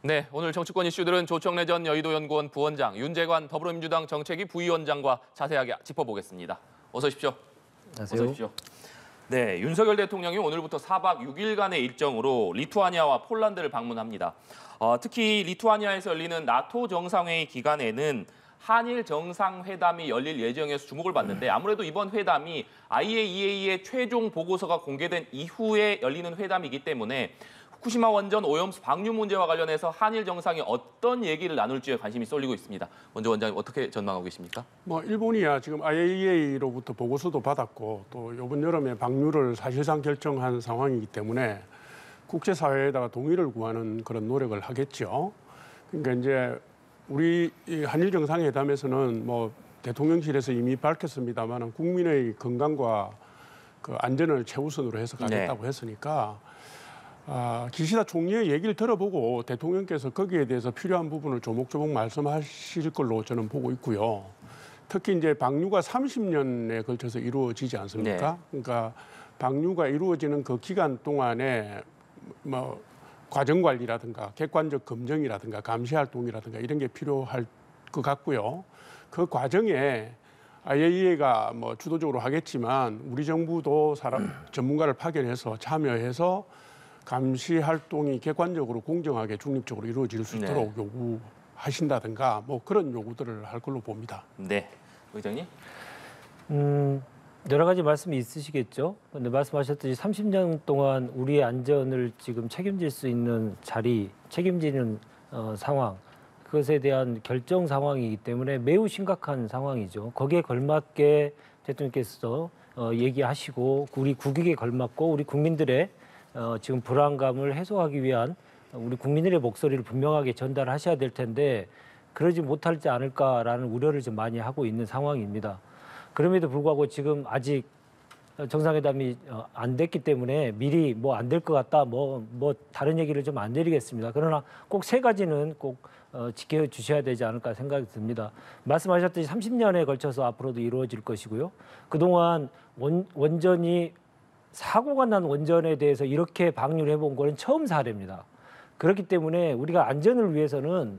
네, 오늘 정치권 이슈들은 조청래 전 여의도연구원 부원장, 윤재관 더불어민주당 정책위 부위원장과 자세하게 짚어보겠습니다. 어서 오십시오. 안녕하세요. 어서 오십시오. 네, 윤석열 대통령이 오늘부터 4박 6일간의 일정으로 리투아니아와 폴란드를 방문합니다. 특히 리투아니아에서 열리는 나토 정상회의 기간에는 한일 정상회담이 열릴 예정에서 주목을 받는데 아무래도 이번 회담이 IAEA의 최종 보고서가 공개된 이후에 열리는 회담이기 때문에 후쿠시마 원전 오염수 방류 문제와 관련해서 한일 정상이 어떤 얘기를 나눌지에 관심이 쏠리고 있습니다. 먼저 원장님 어떻게 전망하고 계십니까? 일본이야 지금 IAEA로부터 보고서도 받았고 또 이번 여름에 방류를 사실상 결정한 상황이기 때문에 국제사회에다가 동의를 구하는 그런 노력을 하겠죠. 그러니까 이제 우리 한일 정상회담에서는 대통령실에서 이미 밝혔습니다만 국민의 건강과 그 안전을 최우선으로 해서 가겠다고 했으니까. 기시다 총리의 얘기를 들어보고 대통령께서 거기에 대해서 필요한 부분을 조목조목 말씀하실 걸로 저는 보고 있고요. 특히 이제 방류가 30년에 걸쳐서 이루어지지 않습니까? 네. 그러니까 방류가 이루어지는 그 기간 동안에 과정 관리라든가 객관적 검증이라든가 감시 활동이라든가 이런 게 필요할 것 같고요. 그 과정에 IAEA가 주도적으로 하겠지만 우리 정부도 전문가를 파견해서 참여해서 감시 활동이 객관적으로 공정하게 중립적으로 이루어질 수 있도록 요구하신다든가 그런 요구들을 할 걸로 봅니다. 네, 의장님. 여러 가지 말씀이 있으시겠죠. 근데 말씀하셨듯이 30년 동안 우리의 안전을 지금 책임질 수 있는 자리, 책임지는 상황, 그것에 대한 결정 상황이기 때문에 매우 심각한 상황이죠. 거기에 걸맞게 대통령께서 얘기하시고 우리 국익에 걸맞고 우리 국민들의 지금 불안감을 해소하기 위한 우리 국민들의 목소리를 분명하게 전달하셔야 될 텐데 그러지 못하지 않을까라는 우려를 좀 많이 하고 있는 상황입니다. 그럼에도 불구하고 지금 아직 정상회담이 안 됐기 때문에 미리 안 될 것 같다 다른 얘기를 좀 안 드리겠습니다. 그러나 꼭 세 가지는 꼭 지켜주셔야 되지 않을까 생각이 듭니다. 말씀하셨듯이 30년에 걸쳐서 앞으로도 이루어질 것이고요. 그동안 원전이 사고가 난 원전에 대해서 이렇게 방류를 해본 거는 처음 사례입니다. 그렇기 때문에 우리가 안전을 위해서는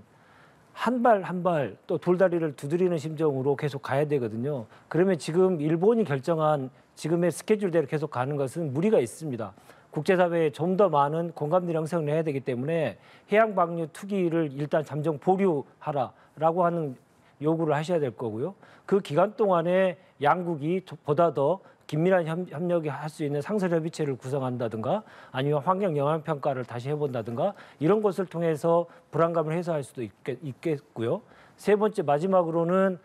한 발 한 발 또 돌다리를 두드리는 심정으로 계속 가야 되거든요. 그러면 지금 일본이 결정한 지금의 스케줄대로 계속 가는 것은 무리가 있습니다. 국제사회에 좀 더 많은 공감대 형성을 해야 되기 때문에 해양 방류 투기를 일단 잠정 보류하라라고 하는 요구를 하셔야 될 거고요. 그 기간 동안에 양국이 보다 더 긴밀한 협력이 할 수 있는 상설협의체를 구성한다든가 아니면 환경 영향 평가를 다시 해본다든가 이런 것을 통해서 불안감을 해소할 수도 있겠고요. 세 번째 마지막으로는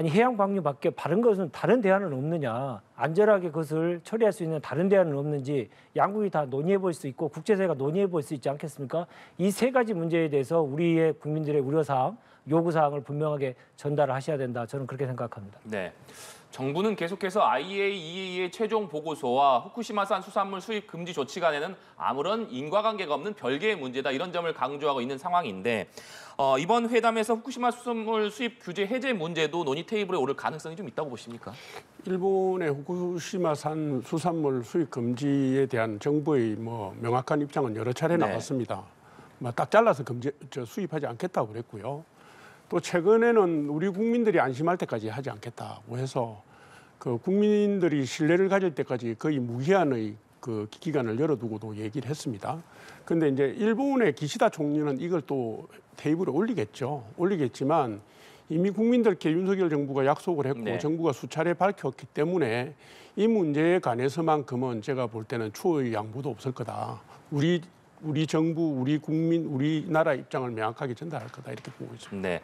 해양 방류밖에 다른 대안은 없느냐. 안전하게 그것을 처리할 수 있는 다른 대안은 없는지 양국이 다 논의해 볼 수 있고 국제사회가 논의해 볼 수 있지 않겠습니까? 이 세 가지 문제에 대해서 우리의 국민들의 우려사항, 요구사항을 분명하게 전달하셔야 된다. 저는 그렇게 생각합니다. 네. 정부는 계속해서 IAEA의 최종 보고서와 후쿠시마산 수산물 수입 금지 조치간에는 아무런 인과관계가 없는 별개의 문제다 이런 점을 강조하고 있는 상황인데 이번 회담에서 후쿠시마 수산물 수입 규제 해제 문제도 논의 테이블에 오를 가능성이 좀 있다고 보십니까? 일본의 후쿠시마산 수산물 수입 금지에 대한 정부의 명확한 입장은 여러 차례 나왔습니다. 딱 잘라서 수입하지 않겠다고 그랬고요. 또 최근에는 우리 국민들이 안심할 때까지 하지 않겠다고 해서 그 국민들이 신뢰를 가질 때까지 거의 무기한의 그 기간을 열어두고도 얘기를 했습니다. 그런데 이제 일본의 기시다 총리는 이걸 또 테이블에 올리겠지만 이미 국민들께 윤석열 정부가 약속을 했고 정부가 수차례 밝혔기 때문에 이 문제에 관해서만큼은 제가 볼 때는 추후의 양보도 없을 거다. 우리 정부, 우리 국민, 우리나라 입장을 명확하게 전달할 거다 이렇게 보고 있습니다. 네,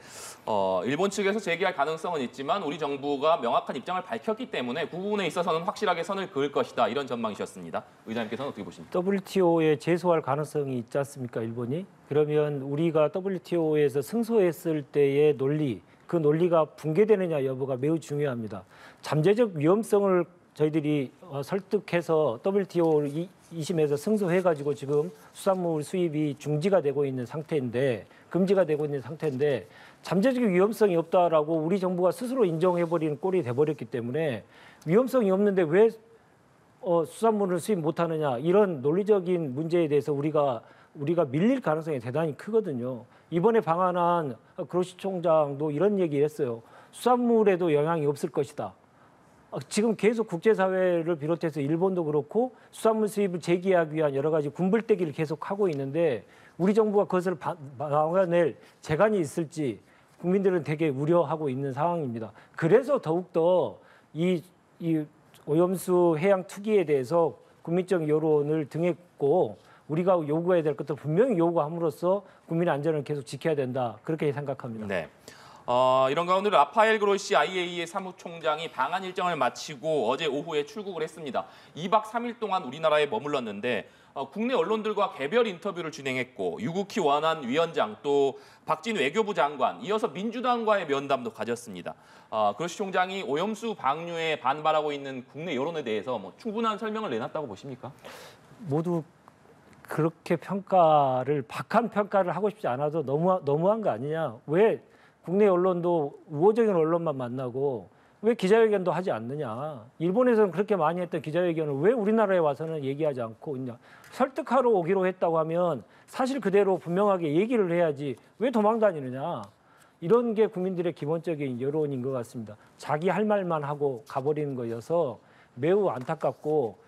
일본 측에서 제기할 가능성은 있지만 우리 정부가 명확한 입장을 밝혔기 때문에 그 부분에 있어서는 확실하게 선을 그을 것이다 이런 전망이셨습니다. 의장님께서는 어떻게 보십니까? WTO에 제소할 가능성이 있지 않습니까, 일본이? 그러면 우리가 WTO에서 승소했을 때의 논리, 그 논리가 붕괴되느냐 여부가 매우 중요합니다. 잠재적 위험성을 저희들이 설득해서 WTO 2심에서 승소해가지고 지금 수산물 수입이 중지가 되고 있는 상태인데 금지가 되고 있는 상태인데 잠재적 위험성이 없다라고 우리 정부가 스스로 인정해버리는 꼴이 돼버렸기 때문에 위험성이 없는데 왜 수산물을 수입 못하느냐 이런 논리적인 문제에 대해서 우리가 우리가 밀릴 가능성이 대단히 크거든요. 이번에 방한한 그로시 총장도 이런 얘기를 했어요. 수산물에도 영향이 없을 것이다. 지금 계속 국제사회를 비롯해서 일본도 그렇고 수산물 수입을 재개하기 위한 여러 가지 군불대기를 계속 하고 있는데 우리 정부가 그것을 막아낼 재간이 있을지 국민들은 되게 우려하고 있는 상황입니다. 그래서 더욱더 이 오염수 해양 투기에 대해서 국민적 여론을 등했고 우리가 요구해야 될 것도 분명히 요구함으로써 국민의 안전을 계속 지켜야 된다. 그렇게 생각합니다. 네. 이런 가운데 라파엘 그로시 IAEA 사무총장이 방한 일정을 마치고 어제 오후에 출국을 했습니다. 2박 3일 동안 우리나라에 머물렀는데 국내 언론들과 개별 인터뷰를 진행했고 유국희 원안 위원장 또 박진 외교부 장관 이어서 민주당과의 면담도 가졌습니다. 그로시 총장이 오염수 방류에 반발하고 있는 국내 여론에 대해서 뭐 충분한 설명을 내놨다고 보십니까? 모두 그렇게 박한 평가를 하고 싶지 않아도 너무한 거 아니냐. 왜 국내 언론도 우호적인 언론만 만나고 왜 기자회견도 하지 않느냐. 일본에서는 그렇게 많이 했던 기자회견을 왜 우리나라에 와서는 얘기하지 않고 있냐. 설득하러 오기로 했다고 하면 사실 그대로 분명하게 얘기를 해야지 왜 도망다니느냐. 이런 게 국민들의 기본적인 여론인 것 같습니다. 자기 할 말만 하고 가버리는 거여서 매우 안타깝고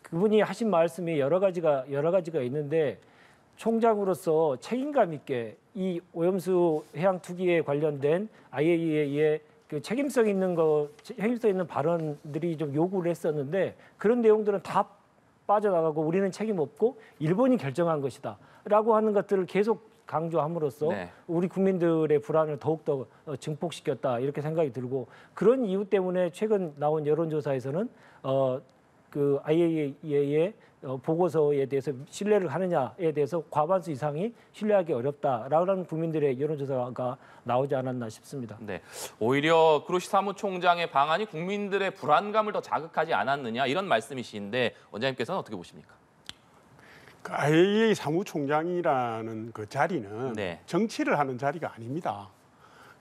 그분이 하신 말씀이 여러 가지가 있는데 총장으로서 책임감 있게 이 오염수 해양 투기에 관련된 IAEA의 그 책임성 있는 발언들이 좀 요구를 했었는데 그런 내용들은 다 빠져나가고 우리는 책임 없고 일본이 결정한 것이다라고 하는 것들을 계속 강조함으로써 네. 우리 국민들의 불안을 더욱더 증폭시켰다 이렇게 생각이 들고 그런 이유 때문에 최근 나온 여론조사에서는 그 IAEA의 보고서에 대해서 신뢰를 하느냐에 대해서 과반수 이상이 신뢰하기 어렵다라는 국민들의 여론조사가 나오지 않았나 싶습니다. 네, 오히려 그로시 사무총장의 방안이 국민들의 불안감을 더 자극하지 않았느냐 이런 말씀이신데 원장님께서는 어떻게 보십니까? 그 IAEA 사무총장이라는 그 자리는 네. 정치를 하는 자리가 아닙니다.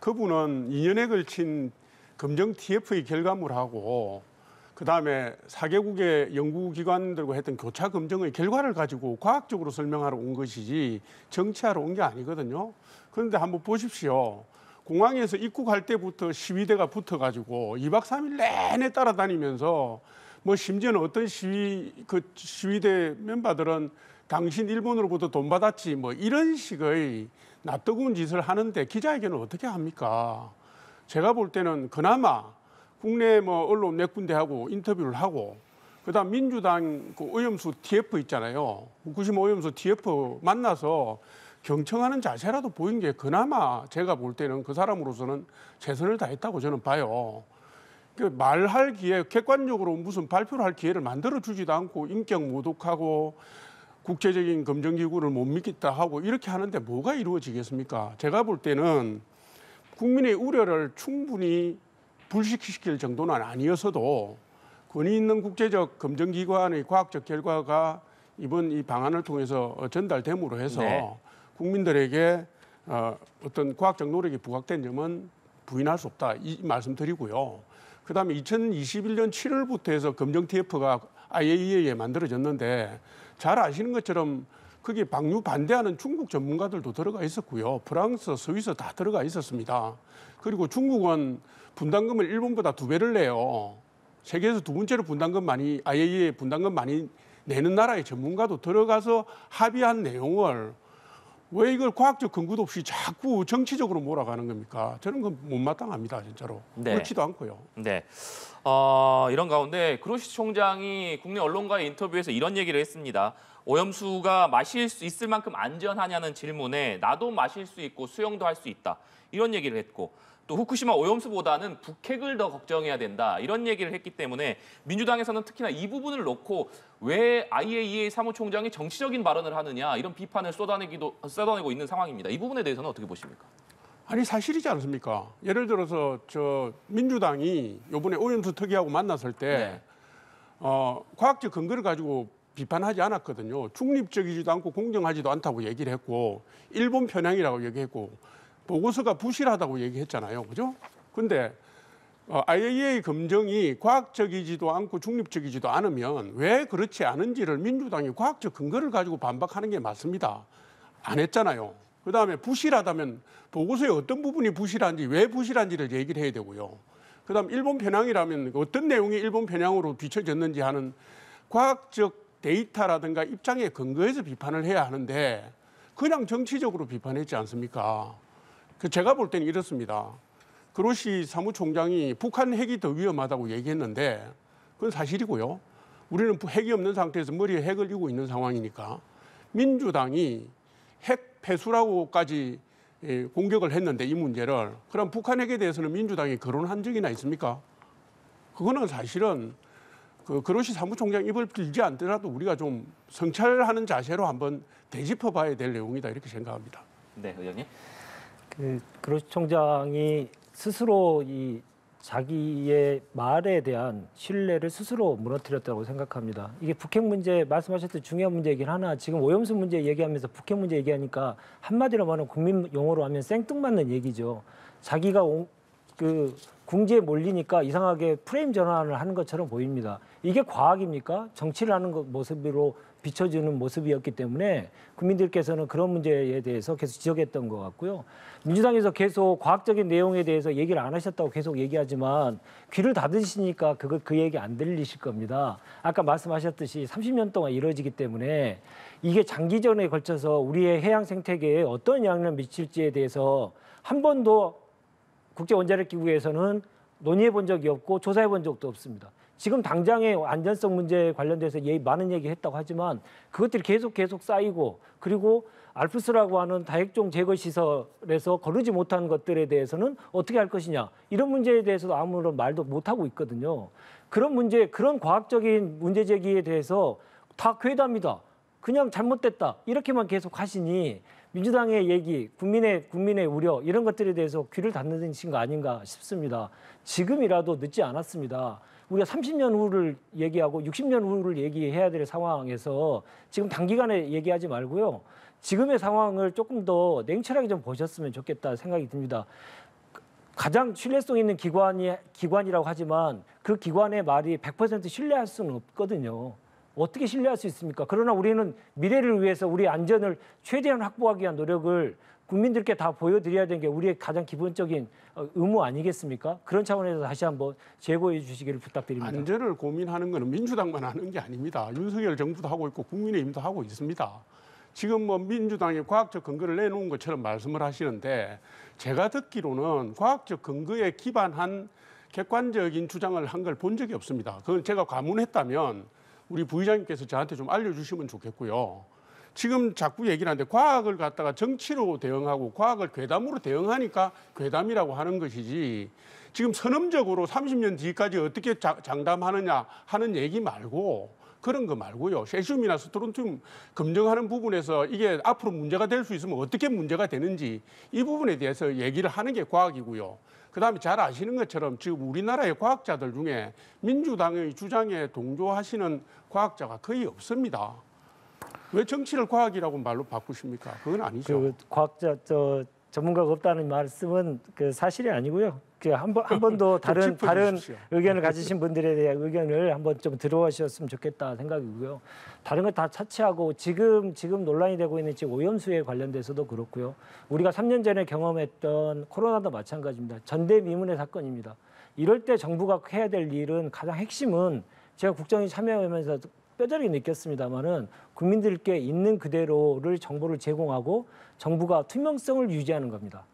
그분은 2년에 걸친 검정 TF의 결과물하고 그다음에 4개국의 연구기관들과 했던 교차 검증의 결과를 가지고 과학적으로 설명하러 온 것이지 정치하러 온 게 아니거든요. 그런데 한번 보십시오. 공항에서 입국할 때부터 시위대가 붙어가지고 2박 3일 내내 따라다니면서 뭐 심지어는 어떤 시위대 멤버들은 당신 일본으로부터 돈 받았지 뭐 이런 식의 낯뜨거운 짓을 하는데 기자회견을 어떻게 합니까? 제가 볼 때는 그나마 국내 뭐 언론 몇 군데하고 인터뷰를 하고 그다음 민주당 그 오염수 TF 있잖아요. 후쿠시마 오염수 TF 만나서 경청하는 자세라도 보인 게 그나마 제가 볼 때는 그 사람으로서는 최선을 다했다고 저는 봐요. 그 말할 기회, 객관적으로 무슨 발표를 할 기회를 만들어 주지도 않고 인격 모독하고 국제적인 검증기구를 못 믿겠다 하고 이렇게 하는데 뭐가 이루어지겠습니까? 제가 볼 때는 국민의 우려를 충분히 불식시킬 정도는 아니었어도 권위 있는 국제적 검증기관의 과학적 결과가 이번 이 방안을 통해서 전달됨으로 해서 네. 국민들에게 어떤 과학적 노력이 부각된 점은 부인할 수 없다 이 말씀드리고요. 그다음에 2021년 7월부터 해서 검정 TF가 IAEA에 만들어졌는데 잘 아시는 것처럼 거기에 방류 반대하는 중국 전문가들도 들어가 있었고요. 프랑스, 스위스 다 들어가 있었습니다. 그리고 중국은 분담금을 일본보다 2배를 내요. 세계에서 두 번째로 IAEA 분담금 많이 내는 나라의 전문가도 들어가서 합의한 내용을 왜 이걸 과학적 근거도 없이 자꾸 정치적으로 몰아가는 겁니까? 저는 그건 못마땅합니다, 진짜로. 네. 그렇지도 않고요. 네. 이런 가운데 그로시 총장이 국내 언론과의 인터뷰에서 이런 얘기를 했습니다. 오염수가 마실 수 있을 만큼 안전하냐는 질문에 나도 마실 수 있고 수영도 할 수 있다. 이런 얘기를 했고 또 후쿠시마 오염수보다는 북핵을 더 걱정해야 된다. 이런 얘기를 했기 때문에 민주당에서는 특히나 이 부분을 놓고 왜 IAEA 사무총장이 정치적인 발언을 하느냐 이런 비판을 쏟아내고 있는 상황입니다. 이 부분에 대해서는 어떻게 보십니까? 아니 사실이지 않습니까? 예를 들어서 민주당이 이번에 오염수 특위하고 만났을 때 과학적 근거를 가지고 비판하지 않았거든요. 중립적이지도 않고 공정하지도 않다고 얘기를 했고 일본 편향이라고 얘기했고 보고서가 부실하다고 얘기했잖아요. 그죠? 근데 IAEA 검증이 과학적이지도 않고 중립적이지도 않으면 왜 그렇지 않은지를 민주당이 과학적 근거를 가지고 반박하는 게 맞습니다. 안 했잖아요. 그다음에 부실하다면 보고서에 어떤 부분이 부실한지 왜 부실한지를 얘기를 해야 되고요. 그다음 일본 편향이라면 어떤 내용이 일본 편향으로 비춰졌는지 하는 과학적 데이터라든가 입장에 근거해서 비판을 해야 하는데 그냥 정치적으로 비판했지 않습니까? 제가 볼 때는 이렇습니다. 그로시 사무총장이 북한 핵이 더 위험하다고 얘기했는데 그건 사실이고요. 우리는 핵이 없는 상태에서 머리에 핵을 이고 있는 상황이니까 민주당이 핵 폐수라고까지 공격을 했는데 이 문제를 그럼 북한 핵에 대해서는 민주당이 거론한 적이나 있습니까? 그거는 사실은 그로시 사무총장 입을 빌지 않더라도 우리가 좀 성찰하는 자세로 한번 되짚어 봐야 될 내용이다 이렇게 생각합니다. 네, 의원님. 그로시 총장이 스스로 이 자기의 말에 대한 신뢰를 스스로 무너뜨렸다고 생각합니다. 이게 북핵 문제 말씀하셨듯이 중요한 문제이긴 하나 지금 오염수 문제 얘기하면서 북핵 문제 얘기하니까 한마디로 말하면 국민 용어로 하면 생뚱맞는 얘기죠. 자기가 그 궁지에 몰리니까 이상하게 프레임 전환을 하는 것처럼 보입니다. 이게 과학입니까? 정치를 하는 모습으로 비춰주는 모습이었기 때문에 국민들께서는 그런 문제에 대해서 계속 지적했던 것 같고요. 민주당에서 계속 과학적인 내용에 대해서 얘기를 안 하셨다고 계속 얘기하지만 귀를 닫으시니까 그 얘기 안 들리실 겁니다. 아까 말씀하셨듯이 30년 동안 이루어지기 때문에 이게 장기전에 걸쳐서 우리의 해양 생태계에 어떤 영향을 미칠지에 대해서 한 번도 국제원자력기구에서는 논의해 본 적이 없고 조사해 본 적도 없습니다. 지금 당장의 안전성 문제에 관련돼서 많은 얘기했다고 하지만 그것들이 계속 쌓이고 그리고 알프스라고 하는 다핵종 제거 시설에서 거르지 못한 것들에 대해서는 어떻게 할 것이냐 이런 문제에 대해서도 아무런 말도 못 하고 있거든요. 그런 문제, 그런 과학적인 문제 제기에 대해서 다 괴담이다. 그냥 잘못됐다. 이렇게만 계속 하시니 민주당의 얘기, 국민의 우려 이런 것들에 대해서 귀를 닫는 거 아닌가 싶습니다. 지금이라도 늦지 않았습니다. 우리가 30년 후를 얘기하고 60년 후를 얘기해야 될 상황에서 지금 단기간에 얘기하지 말고요. 지금의 상황을 조금 더 냉철하게 좀 보셨으면 좋겠다 생각이 듭니다. 가장 신뢰성 있는 기관이라고 하지만 그 기관의 말이 100% 신뢰할 수는 없거든요. 어떻게 신뢰할 수 있습니까? 그러나 우리는 미래를 위해서 우리 안전을 최대한 확보하기 위한 노력을 국민들께 다 보여드려야 되는 게 우리의 가장 기본적인 의무 아니겠습니까? 그런 차원에서 다시 한번 제고해 주시기를 부탁드립니다. 안전을 고민하는 것은 민주당만 하는 게 아닙니다. 윤석열 정부도 하고 있고 국민의힘도 하고 있습니다. 지금 민주당이 과학적 근거를 내놓은 것처럼 말씀을 하시는데 제가 듣기로는 과학적 근거에 기반한 객관적인 주장을 한 걸 본 적이 없습니다. 그건 제가 과문했다면 우리 부의장님께서 저한테 좀 알려주시면 좋겠고요. 지금 자꾸 얘기를 하는데 과학을 갖다가 정치로 대응하고 과학을 괴담으로 대응하니까 괴담이라고 하는 것이지 지금 선언적으로 30년 뒤까지 어떻게 장담하느냐 하는 얘기 말고 그런 거 말고요. 세슘이나 스트론튬 검증하는 부분에서 이게 앞으로 문제가 될 수 있으면 어떻게 문제가 되는지 이 부분에 대해서 얘기를 하는 게 과학이고요. 그다음에 잘 아시는 것처럼 지금 우리나라의 과학자들 중에 민주당의 주장에 동조하시는 과학자가 거의 없습니다. 왜 정치를 과학이라고 말로 바꾸십니까? 그건 아니죠. 과학자 전문가가 없다는 말씀은 사실이 아니고요. 한 번도 다른 의견을 가지신 분들에 대한 의견을 한번 좀 들어보셨으면 좋겠다 생각이고요. 다른 거 다 차치하고 지금 논란이 되고 있는 지금 오염수에 관련돼서도 그렇고요. 우리가 3년 전에 경험했던 코로나도 마찬가지입니다. 전대미문의 사건입니다. 이럴 때 정부가 해야 될 일은 가장 핵심은 제가 국정에 참여하면서 뼈저리게 느꼈습니다마는 국민들께 있는 그대로를 정보를 제공하고 정부가 투명성을 유지하는 겁니다.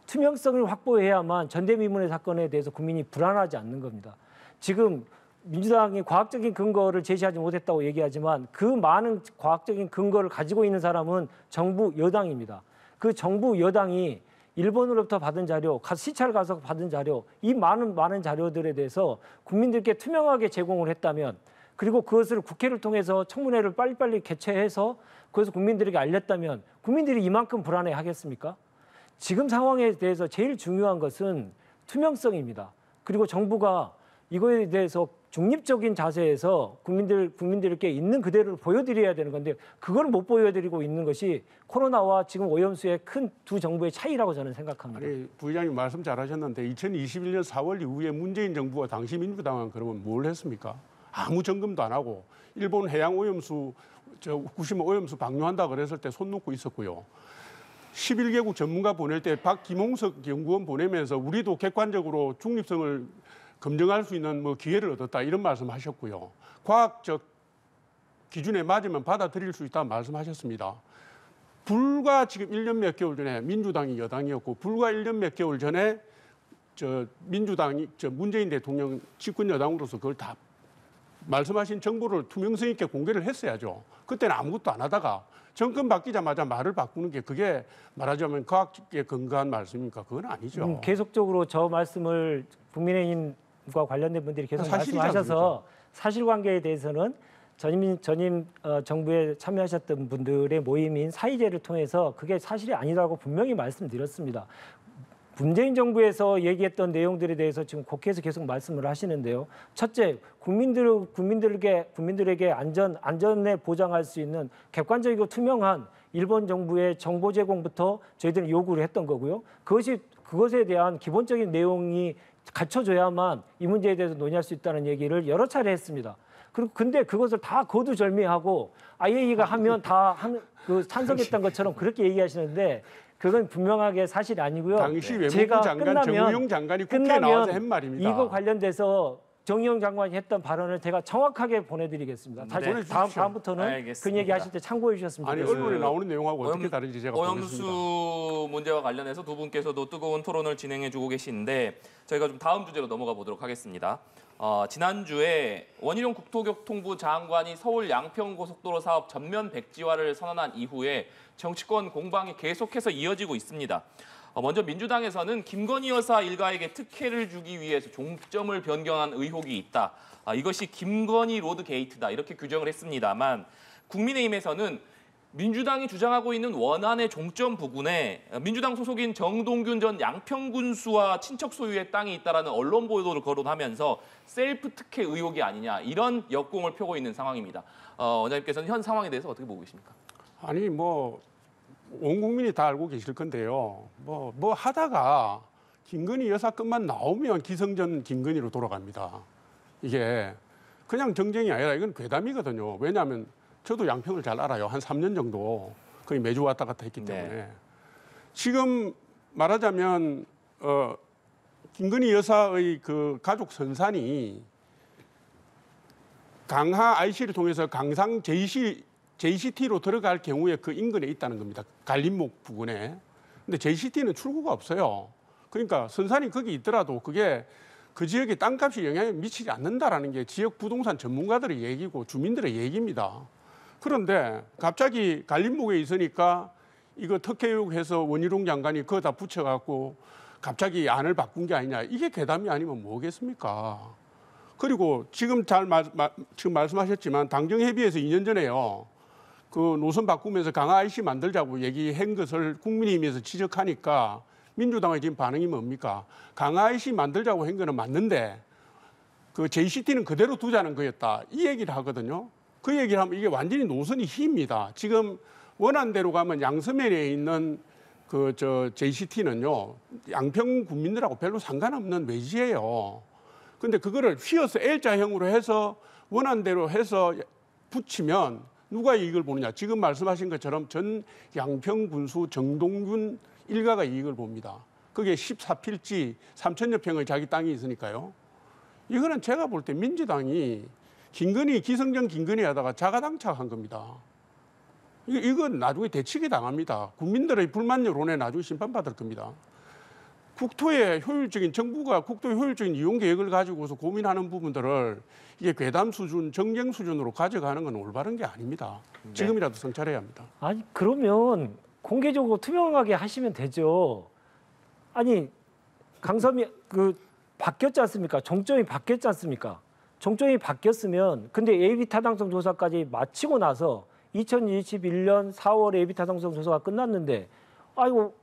투명성을 확보해야만 전대미문의 사건에 대해서 국민이 불안하지 않는 겁니다. 지금 민주당이 과학적인 근거를 제시하지 못했다고 얘기하지만 그 많은 과학적인 근거를 가지고 있는 사람은 정부 여당입니다. 그 정부 여당이 일본으로부터 받은 자료, 시찰 가서 받은 자료, 이 많은 자료들에 대해서 국민들께 투명하게 제공을 했다면 그리고 그것을 국회를 통해서 청문회를 빨리빨리 개최해서 그것을 국민들에게 알렸다면 국민들이 이만큼 불안해 하겠습니까? 지금 상황에 대해서 제일 중요한 것은 투명성입니다. 그리고 정부가 이거에 대해서 중립적인 자세에서 국민들께 있는 그대로를 보여드려야 되는 건데 그걸 못 보여드리고 있는 것이 코로나와 지금 오염수의 큰 두 정부의 차이라고 저는 생각합니다. 아니, 부의장님 말씀 잘하셨는데 2021년 4월 이후에 문재인 정부와 당시 민주당은 그러면 뭘 했습니까? 아무 점검도 안 하고 일본 해양 오염수 후쿠시마 오염수 방류한다 그랬을 때 손 놓고 있었고요. 11개국 전문가 보낼 때 박김홍석 연구원 보내면서 우리도 객관적으로 중립성을 검증할 수 있는 기회를 얻었다 이런 말씀하셨고요. 과학적 기준에 맞으면 받아들일 수 있다는 말씀하셨습니다. 불과 지금 1년 몇 개월 전에 민주당이 여당이었고 불과 1년 몇 개월 전에 민주당이 문재인 대통령 집권 여당으로서 그걸 다 말씀하신 정보를 투명성 있게 공개를 했어야죠. 그때는 아무것도 안 하다가 정권 바뀌자마자 말을 바꾸는 게 그게 말하자면 과학에 근거한 말씀입니까? 그건 아니죠. 계속적으로 저 말씀을 국민의힘과 관련된 분들이 계속 사실이지 말씀하셔서 사실관계에 대해서는 전임 정부에 참여하셨던 분들의 모임인 사의제를 통해서 그게 사실이 아니라고 분명히 말씀드렸습니다. 문재인 정부에서 얘기했던 내용들에 대해서 지금 국회에서 계속 말씀을 하시는데요. 첫째, 국민들에게 안전에 보장할 수 있는 객관적이고 투명한 일본 정부의 정보 제공부터 저희들은 요구를 했던 거고요. 그것에 대한 기본적인 내용이 갖춰져야만 이 문제에 대해서 논의할 수 있다는 얘기를 여러 차례 했습니다. 그리고 근데 그것을 다 거두절미하고 IAEA가 하면 다 찬성했던 것처럼 그렇게 얘기하시는데 그건 분명하게 사실이 아니고요. 당시 외무부 장관 정의용 장관이 국회에 나와서 한 말입니다. 이거 관련돼서 정의용 장관이 했던 발언을 제가 정확하게 보내드리겠습니다. 다음부터는 알겠습니다. 그 얘기하실 때 참고해 주셨으면 아니 좋겠습니다. 언론에 나오는 내용하고 어떻게 다른지 제가 보겠습니다. 오염수 문제와 관련해서 두 분께서도 뜨거운 토론을 진행해주고 계신데 저희가 좀 다음 주제로 넘어가 보도록 하겠습니다. 지난주에 원희룡 국토교통부 장관이 서울 양평고속도로 사업 전면 백지화를 선언한 이후에 정치권 공방이 계속해서 이어지고 있습니다. 먼저 민주당에서는 김건희 여사 일가에게 특혜를 주기 위해서 종점을 변경한 의혹이 있다. 이것이 김건희 로드 게이트다 이렇게 규정을 했습니다만 국민의힘에서는 민주당이 주장하고 있는 원안의 종점 부분에 민주당 소속인 정동균 전 양평군수와 친척 소유의 땅이 있다라는 언론 보도를 거론하면서 셀프 특혜 의혹이 아니냐 이런 역공을 펴고 있는 상황입니다. 원장님께서는 현 상황에 대해서 어떻게 보고 계십니까? 아니 온 국민이 다 알고 계실 건데요. 뭐 하다가 김건희 여사 것만 나오면 기성전 김건희로 돌아갑니다. 이게 그냥 정쟁이 아니라 이건 괴담이거든요. 왜냐하면 저도 양평을 잘 알아요. 한 3년 정도 거의 매주 왔다 갔다 했기 때문에. 네. 지금 말하자면 김건희 여사의 그 가족 선산이 강하 IC를 통해서 강상 JCT로 들어갈 경우에 그 인근에 있다는 겁니다. 갈림목 부근에. 근데 JCT는 출구가 없어요. 그러니까 선산이 거기 있더라도 그게 그 지역의 땅값이 영향을 미치지 않는다라는 게 지역 부동산 전문가들의 얘기고 주민들의 얘기입니다. 그런데 갑자기 갈림목에 있으니까 이거 특혜유해서 원희룡 장관이 그거 다 붙여갖고 갑자기 안을 바꾼 게 아니냐. 이게 괴담이 아니면 뭐겠습니까? 그리고 지금 지금 말씀하셨지만 당정협의회에서 2년 전에요. 그 노선 바꾸면서 강화 IC 만들자고 얘기한 것을 국민의힘에서 지적하니까 민주당의 지금 반응이 뭡니까? 강화 IC 만들자고 한 거는 맞는데 그 JCT는 그대로 두자는 거였다. 이 얘기를 하거든요. 그 얘기를 하면 이게 완전히 노선이 휘입니다. 지금 원안대로 가면 양서면에 있는 JCT는요. 양평 국민들하고 별로 상관없는 외지예요. 근데 그거를 휘어서 L자형으로 해서 원안대로 해서 붙이면 누가 이익을 보느냐. 지금 말씀하신 것처럼 전 양평 군수 정동균 일가가 이익을 봅니다. 그게 14필지 3천여 평의 자기 땅이 있으니까요. 이거는 제가 볼 때 민주당이 기성전 김건희 하다가 자가당착한 겁니다. 이건 나중에 대치게 당합니다. 국민들의 불만 여론에 나중에 심판받을 겁니다. 정부가 국토의 효율적인 이용 계획을 가지고서 고민하는 부분들을 이게 괴담 수준, 정쟁 수준으로 가져가는 건 올바른 게 아닙니다. 지금이라도 성찰해야 합니다. 아니 그러면 공개적으로 투명하게 하시면 되죠. 아니 강섬이 바뀌었지 않습니까? 종점이 바뀌었지 않습니까? 종점이 바뀌었으면 근데 예비 타당성 조사까지 마치고 나서 2021년 4월에 예비 타당성 조사가 끝났는데 아이고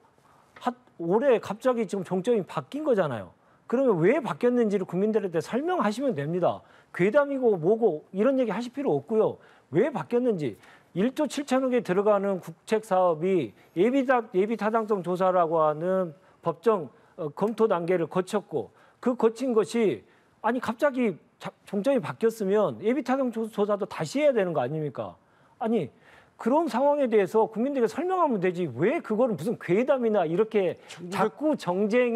올해 갑자기 지금 종점이 바뀐 거잖아요. 그러면 왜 바뀌었는지를 국민들한테 설명하시면 됩니다. 괴담이고 뭐고 이런 얘기 하실 필요 없고요. 왜 바뀌었는지 1조 7천억에 들어가는 국책 사업이 예비 타당성 조사라고 하는 법정 검토 단계를 거쳤고 그 거친 것이 아니 갑자기 종점이 바뀌었으면 예비 타당성 조사도 다시 해야 되는 거 아닙니까? 아니 그런 상황에 대해서 국민들에게 설명하면 되지 왜 그거를 무슨 괴담이나 이렇게 자꾸 정쟁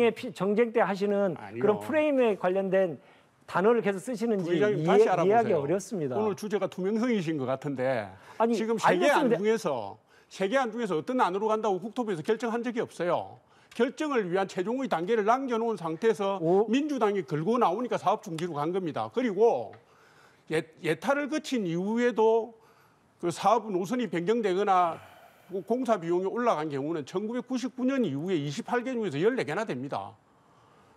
때 하시는 아니요. 그런 프레임에 관련된 단어를 계속 쓰시는지 부의장님 다시 이해하기 알아보세요. 어렵습니다. 오늘 주제가 투명성이신 것 같은데 아니, 지금 세 개 안 알겠습니다. 중에서 어떤 안으로 간다고 국토부에서 결정한 적이 없어요. 결정을 위한 최종의 단계를 남겨놓은 상태에서 민주당이 걸고 나오니까 사업 중지로 간 겁니다. 그리고 예타를 거친 이후에도 그 사업 노선이 변경되거나 공사 비용이 올라간 경우는 1999년 이후에 28개 중에서 14개나 됩니다.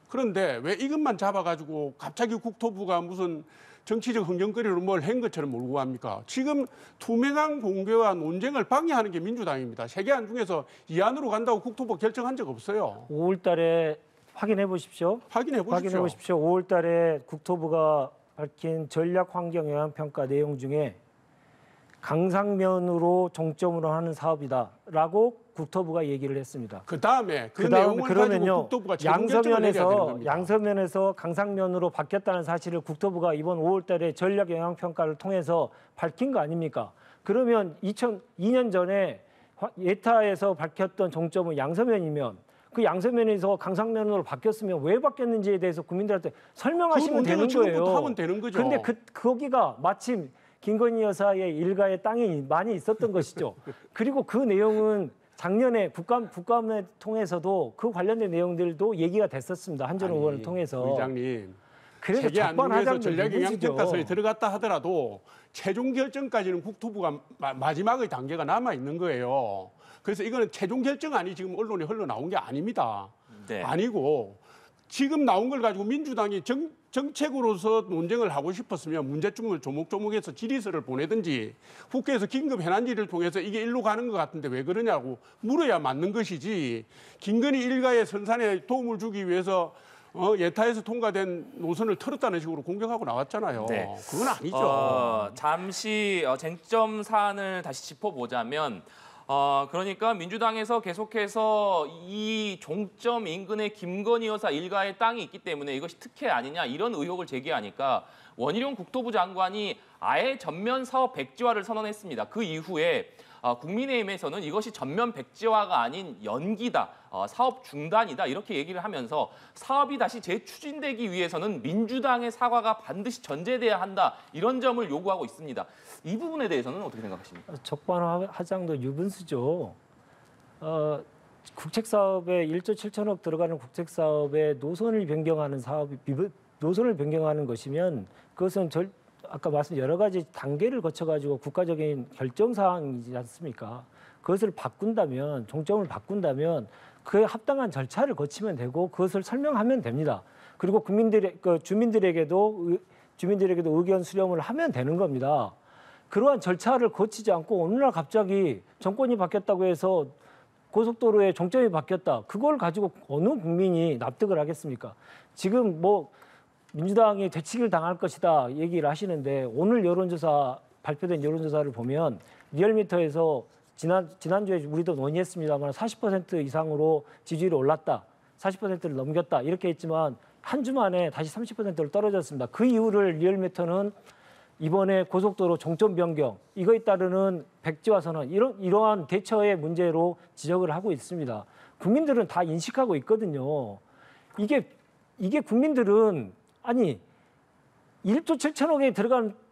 그런데 왜 이것만 잡아가지고 갑자기 국토부가 무슨 정치적 흥정거리로 뭘 한 것처럼 몰고 갑니까? 지금 투명한 공개와 논쟁을 방해하는 게 민주당입니다. 세 개 안 중에서 이 안으로 간다고 국토부가 결정한 적 없어요. 5월 달에 확인해 보십시오. 확인해 보십시오. 5월 달에 국토부가 밝힌 전략 환경 영향 평가 내용 중에 강상면으로 종점으로 하는 사업이다라고 국토부가 얘기를 했습니다. 그다음에 그 내용을 가지고 국토부가 최종 결정을 내려야 되는 겁니다. 양서면에서 강상면으로 바뀌었다는 사실을 국토부가 이번 5월 달에 전략 영향 평가를 통해서 밝힌 거 아닙니까? 그러면 2002년 전에 예타에서 밝혔던 종점은 양서면이면 그 양서면에서 강상면으로 바뀌었으면 왜 바뀌었는지에 대해서 국민들한테 설명하시면 되는 거예요. 하면 되는 거죠. 그런데 거기가 마침 김건희 여사의 일가의 땅이 많이 있었던 것이죠. 그리고 그 내용은 작년에 국감을 통해서도 그 관련된 내용들도 얘기가 됐었습니다. 한전호 의원을 통해서. 의장님, 그래서 세계 안중에서 전략영향평가서에 누구시죠? 들어갔다 하더라도 최종 결정까지는 국토부가 마지막의 단계가 남아 있는 거예요. 그래서 이거는 최종 결정안이 지금 언론에 흘러나온 게 아닙니다. 네. 아니고 지금 나온 걸 가지고 민주당이 정책으로서 논쟁을 하고 싶었으면 문제점을 조목조목해서 질의서를 보내든지 국회에서 긴급 현안질을 통해서 이게 일로 가는 것 같은데 왜 그러냐고 물어야 맞는 것이지 김건희 일가의 선산에 도움을 주기 위해서 예타에서 통과된 노선을 틀었다는 식으로 공격하고 나왔잖아요. 네. 그건 아니죠. 잠시 쟁점 사안을 다시 짚어보자면 그러니까 민주당에서 계속해서 이 종점 인근에 김건희 여사 일가의 땅이 있기 때문에 이것이 특혜 아니냐 이런 의혹을 제기하니까 원희룡 국토부 장관이 아예 전면 사업 백지화를 선언했습니다. 그 이후에 국민의힘에서는 이것이 전면 백지화가 아닌 연기다, 사업 중단이다 이렇게 얘기를 하면서 사업이 다시 재추진되기 위해서는 민주당의 사과가 반드시 전제돼야 한다 이런 점을 요구하고 있습니다. 이 부분에 대해서는 어떻게 생각하십니까? 적반하장도 유분수죠. 국책 사업에 1조 7천억 들어가는 국책 사업에 노선을 변경하는 노선을 변경하는 것이면 그것은 아까 말씀 여러 가지 단계를 거쳐가지고 국가적인 결정 사항이지 않습니까? 그것을 바꾼다면 종점을 바꾼다면 그에 합당한 절차를 거치면 되고 그것을 설명하면 됩니다. 그리고 주민들에게도 의견 수렴을 하면 되는 겁니다. 그러한 절차를 거치지 않고 어느 날 갑자기 정권이 바뀌었다고 해서 고속도로에 종점이 바뀌었다. 그걸 가지고 어느 국민이 납득을 하겠습니까? 지금 민주당이 되치기를 당할 것이다 얘기를 하시는데 오늘 발표된 여론조사를 보면 리얼미터에서 지난주에 우리도 논의했습니다만 40% 이상으로 지지율이 올랐다. 40%를 넘겼다. 이렇게 했지만 한 주 만에 다시 30%로 떨어졌습니다. 그 이유를 리얼미터는 이번에 고속도로 종점 변경, 이거에 따르는 백지화 선언 이러한 대처의 문제로 지적을 하고 있습니다. 국민들은 다 인식하고 있거든요. 이게 국민들은 아니 1조 7천억에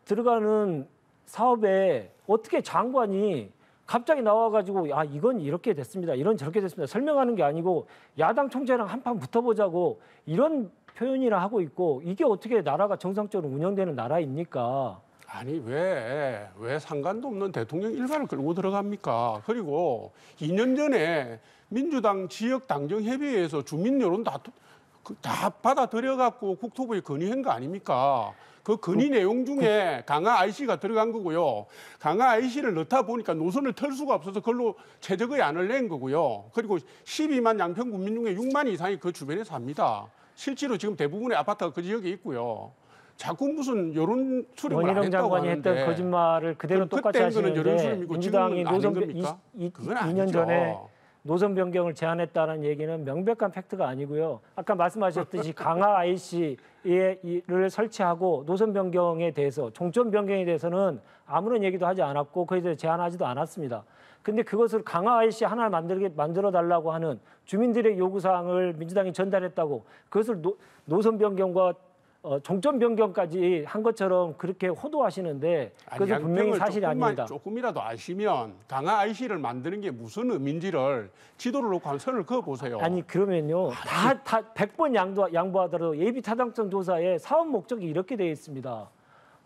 들어가는 사업에 어떻게 장관이 갑자기 나와가지고 이건 이렇게 됐습니다. 이런 저렇게 됐습니다. 설명하는 게 아니고 야당 총재랑 한판 붙어보자고 이런 표현이나 하고 있고 이게 어떻게 나라가 정상적으로 운영되는 나라입니까? 아니 왜 상관도 없는 대통령 일가를 끌고 들어갑니까? 그리고 2년 전에 민주당 지역 당정 협의회에서 주민 여론 다 받아들여갖고 국토부에 건의한 거 아닙니까? 그 건의 내용 중에 강화 IC가 들어간 거고요. 강화 IC를 넣다 보니까 노선을 털 수가 없어서 그걸로 최적의 안을 낸 거고요. 그리고 12만 양평 국민 중에 6만 이상이 그 주변에 삽니다. 실제로 지금 대부분의 아파트가 그 지역에 있고요. 자꾸 무슨 여론 수렴을 안 원희룡 했다고 장관이 하는데 했던 거짓말을 그대로 그럼 똑같이 그때는 그는 여론 하시는데 수렴이고 민주당이 지금은 아닌 노선 겁니까? 그건 2년 아니죠. 전에 노선 변경을 제안했다는 얘기는 명백한 팩트가 아니고요. 아까 말씀하셨듯이 강화 IC를 설치하고 노선 변경에 대해서 종점 변경에 대해서는 아무런 얘기도 하지 않았고 그에 대해서 제안하지도 않았습니다. 근데 그것을 강화 IC 하나 만들어 달라고 하는 주민들의 요구사항을 민주당이 전달했다고 그것을 노선 변경과 종점 변경까지 한 것처럼 그렇게 호도하시는데 그것은 분명히 사실이 아닙니다. 조금이라도 아시면 강화 IC를 만드는 게 무슨 의미인지를 지도를 놓고 한 선을 그어보세요. 아니 그러면요. 다 100번 양보하더라도 예비 타당성 조사에 사업 목적이 이렇게 되어 있습니다.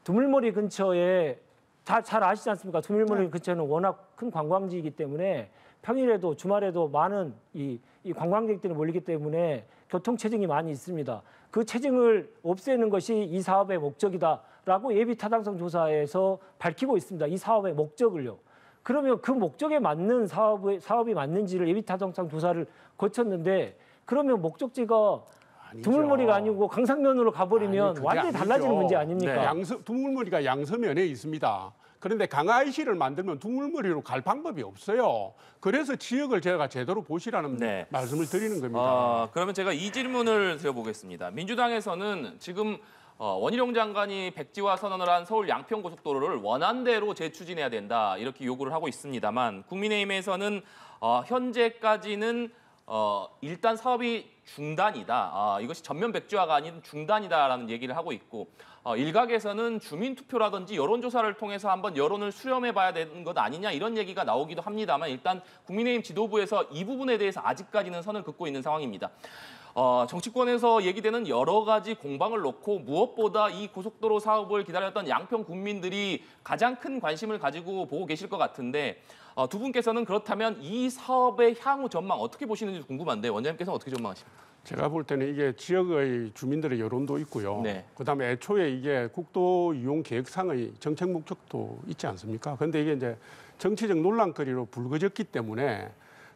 두물머리 근처에 잘 아시지 않습니까? 두물머리 근처는 워낙 큰 관광지이기 때문에 평일에도 주말에도 많은 이 관광객들이 몰리기 때문에 교통 체증이 많이 있습니다. 그 체증을 없애는 것이 이 사업의 목적이다라고 예비 타당성 조사에서 밝히고 있습니다. 이 사업의 목적을요. 그러면 그 목적에 맞는 사업이 맞는지를 예비 타당성 조사를 거쳤는데 그러면 목적지가 아니죠. 두물머리가 아니고 강상면으로 가버리면 아니, 그게 완전히 아니죠. 달라지는 문제 아닙니까? 네. 두물머리가 양서면에 있습니다. 그런데 강화 IC를 만들면 두물머리로 갈 방법이 없어요. 그래서 지역을 제가 제대로 보시라는 네. 말씀을 드리는 겁니다. 그러면 제가 이 질문을 드려보겠습니다. 민주당에서는 지금 원희룡 장관이 백지화 선언을 한 서울 양평고속도로를 원안대로 재추진해야 된다 이렇게 요구를 하고 있습니다만 국민의힘에서는 현재까지는 일단 사업이 중단이다. 이것이 전면 백지화가 아닌 중단이다라는 얘기를 하고 있고 일각에서는 주민투표라든지 여론조사를 통해서 한번 여론을 수렴해봐야 되는 것 아니냐 이런 얘기가 나오기도 합니다만 일단 국민의힘 지도부에서 이 부분에 대해서 아직까지는 선을 긋고 있는 상황입니다. 정치권에서 얘기되는 여러 가지 공방을 놓고 무엇보다 이 고속도로 사업을 기다렸던 양평 국민들이 가장 큰 관심을 가지고 보고 계실 것 같은데 두 분께서는 그렇다면 이 사업의 향후 전망 어떻게 보시는지 궁금한데 원장님께서는 어떻게 전망하십니까? 제가 볼 때는 이게 지역의 주민들의 여론도 있고요. 네. 그다음에 애초에 이게 국도 이용 계획상의 정책 목적도 있지 않습니까? 그런데 이게 이제 정치적 논란거리로 불거졌기 때문에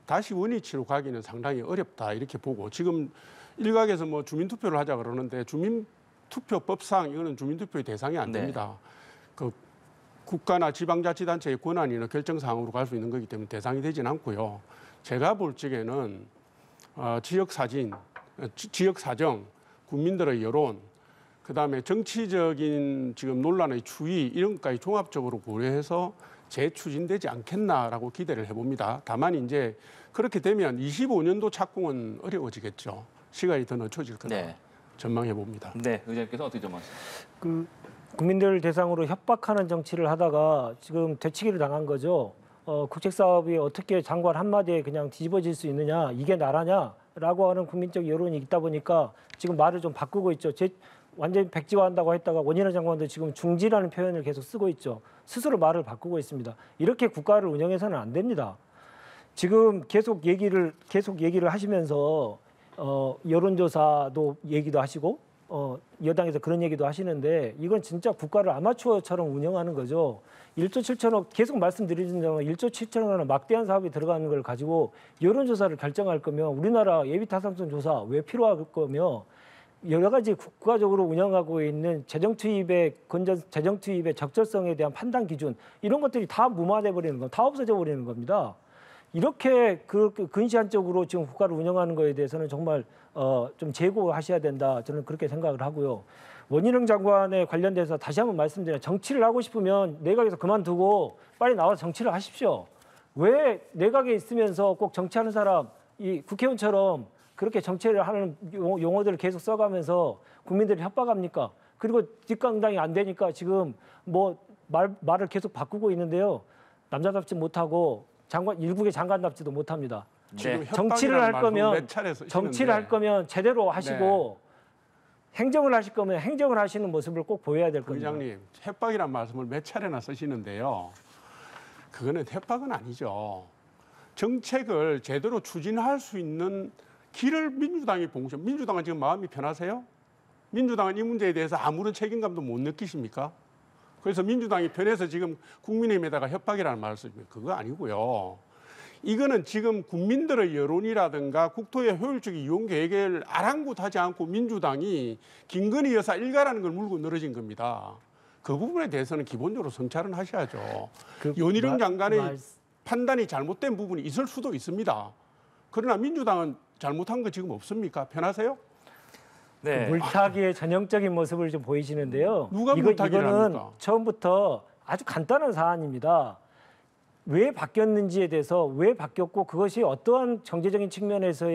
다시 원위치로 가기는 상당히 어렵다 이렇게 보고 지금 일각에서 뭐 주민투표를 하자 그러는데 주민투표법상 이거는 주민투표의 대상이 안 됩니다. 그 국가나 지방자치단체의 권한이나 결정사항으로 갈 수 있는 거기 때문에 대상이 되진 않고요. 제가 볼 적에는 지역 사정, 국민들의 여론, 그다음에 정치적인 지금 논란의 추이 이런 것까지 종합적으로 고려해서 재추진되지 않겠나라고 기대를 해봅니다. 다만 이제 그렇게 되면 25년도 착공은 어려워지겠죠. 시간이 더 늦춰질 거다 네. 전망해 봅니다. 네, 의장님께서 어떻게 전망하십니까? 국민들 대상으로 협박하는 정치를 하다가 지금 되치기를 당한 거죠. 국책 사업이 어떻게 장관 한마디에 그냥 뒤집어질 수 있느냐, 이게 나라냐라고 하는 국민적 여론이 있다 보니까 지금 말을 좀 바꾸고 있죠. 완전히 백지화한다고 했다가 원희룡 장관도 지금 중지라는 표현을 계속 쓰고 있죠. 스스로 말을 바꾸고 있습니다. 이렇게 국가를 운영해서는 안 됩니다. 지금 계속 얘기를 하시면서 여론조사도 얘기도 하시고 여당에서 그런 얘기도 하시는데 이건 진짜 국가를 아마추어처럼 운영하는 거죠. 1조 7천억 계속 말씀드리지만 1조 7천억이라는 막대한 사업이 들어가는 걸 가지고 여론조사를 결정할 거면 우리나라 예비타당성 조사 왜 필요할 거며 여러 가지 국가적으로 운영하고 있는 재정 투입의 적절성에 대한 판단 기준 이런 것들이 다 무마돼 버리는 거, 다 없어져 버리는 겁니다. 이렇게 근시안적으로 지금 국가를 운영하는 거에 대해서는 정말 좀 재고하셔야 된다. 저는 그렇게 생각을 하고요. 원희룡 장관에 관련돼서 다시 한번 말씀드리면 정치를 하고 싶으면 내각에서 그만두고 빨리 나와서 정치를 하십시오. 왜 내각에 있으면서 꼭 정치하는 사람, 이 국회의원처럼 그렇게 정치를 하는 용어들을 계속 써가면서 국민들을 협박합니까? 그리고 뒷감당이 안 되니까 지금 뭐 말을 계속 바꾸고 있는데요. 남자답지 못하고 일국의 장관답지도 못합니다. 네. 정치를 할 거면 제대로 하시고 행정을 하실 거면 행정을 하시는 모습을 꼭 보여야 될 겁니다. 의장님, 협박이란 말씀을 몇 차례나 쓰시는데요. 그거는 협박은 아니죠. 정책을 제대로 추진할 수 있는 길을 민주당이 봉쇄. 민주당은 지금 마음이 편하세요? 민주당은 이 문제에 대해서 아무런 책임감도 못 느끼십니까? 그래서 민주당이 편해서 지금 국민의힘에다가 협박이라는 말을 쓰면 그거 아니고요. 이거는 지금 국민들의 여론이라든가 국토의 효율적 이용 계획을 아랑곳하지 않고 민주당이 김건희 여사 일가라는 걸 물고 늘어진 겁니다. 그 부분에 대해서는 기본적으로 성찰은 하셔야죠. 연희룡 장관의 판단이 잘못된 부분이 있을 수도 있습니다. 그러나 민주당은 잘못한 거 지금 없습니까? 편하세요? 네. 물타기의 전형적인 모습을 좀 보이시는데요. 누가 물타기를 이거는 합니까? 처음부터 아주 간단한 사안입니다. 왜 바뀌었는지에 대해서 왜 바뀌었고 그것이 어떠한 정제적인 측면에서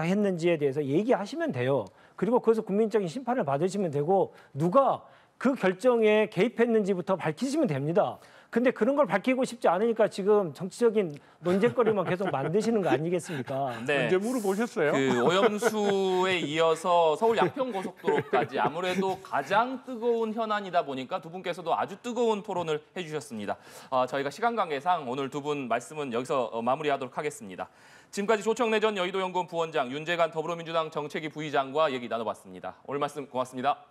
했는지에 대해서 얘기하시면 돼요. 그리고 거기서 국민적인 심판을 받으시면 되고 누가 그 결정에 개입했는지부터 밝히시면 됩니다. 근데 그런 걸 밝히고 싶지 않으니까 지금 정치적인 논쟁거리만 계속 만드시는 거 아니겠습니까? 네. 언제 물어보셨어요? 그 오염수에 이어서 서울 양평고속도로까지 아무래도 가장 뜨거운 현안이다 보니까 두 분께서도 아주 뜨거운 토론을 해주셨습니다. 저희가 시간 관계상 오늘 두 분 말씀은 여기서 마무리하도록 하겠습니다. 지금까지 조청래 전 여의도연구원 부원장, 윤재관 더불어민주당 정책위 부의장과 얘기 나눠봤습니다. 오늘 말씀 고맙습니다.